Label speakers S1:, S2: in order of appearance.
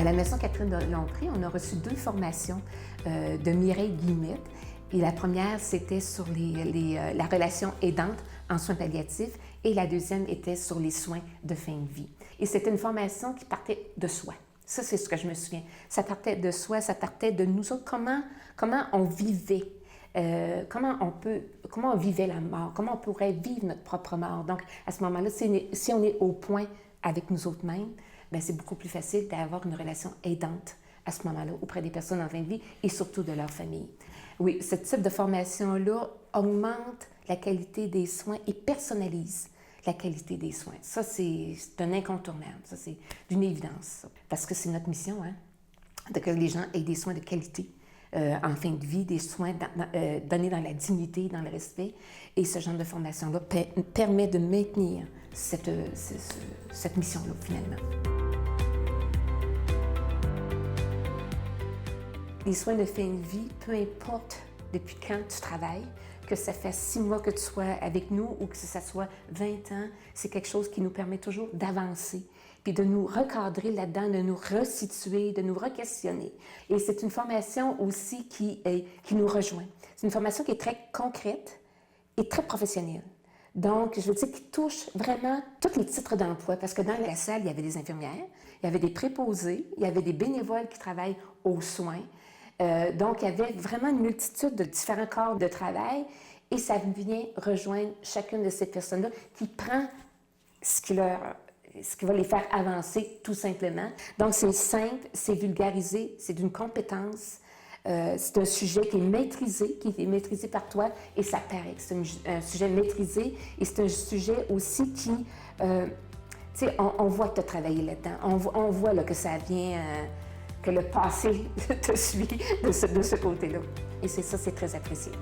S1: la Maison Catherine de Lompré, on a reçu 2 formations de Mireille Guillemette. Et la première, c'était sur la relation aidante en soins palliatifs et la deuxième était sur les soins de fin de vie. Et c'était une formation qui partait de soi. Ça, c'est ce que je me souviens. Ça partait de soi, ça partait de nous autres, comment on vivait. Comment on vivait la mort, comment on pourrait vivre notre propre mort. Donc, à ce moment-là, si on est au point avec nous autres mêmes, bien, c'est beaucoup plus facile d'avoir une relation aidante à ce moment-là auprès des personnes en fin de vie et surtout de leur famille. Oui, ce type de formation-là augmente la qualité des soins et personnalise la qualité des soins. Ça, c'est un incontournable. Ça, c'est d'une évidence. Parce que c'est notre mission, hein, de que les gens aient des soins de qualité. En fin de vie, des soins donnés dans la dignité, dans le respect. Et ce genre de formation-là permet de maintenir cette mission-là, finalement. Les soins de fin de vie, peu importe depuis quand tu travailles, que ça fait 6 mois que tu sois avec nous ou que ça soit 20 ans, c'est quelque chose qui nous permet toujours d'avancer, puis de nous recadrer là-dedans, de nous resituer, de nous re-questionner. Et c'est une formation aussi qui nous rejoint. C'est une formation qui est très concrète et très professionnelle. Donc, je veux dire, qui touche vraiment tous les titres d'emploi, parce que dans la salle, il y avait des infirmières, il y avait des préposés, il y avait des bénévoles qui travaillent aux soins. Donc, il y avait vraiment une multitude de différents corps de travail et ça vient rejoindre chacune de ces personnes-là qui prend ce qui va les faire avancer tout simplement. Donc, c'est simple, c'est vulgarisé, c'est d'une compétence, c'est un sujet qui est maîtrisé par toi et ça paraît que c'est un sujet maîtrisé et c'est un sujet aussi qui, tu sais, on voit que tu as travaillé là-dedans, on voit là, que ça vient... que le passé te suit de ce côté-là. Et c'est ça, c'est très apprécié.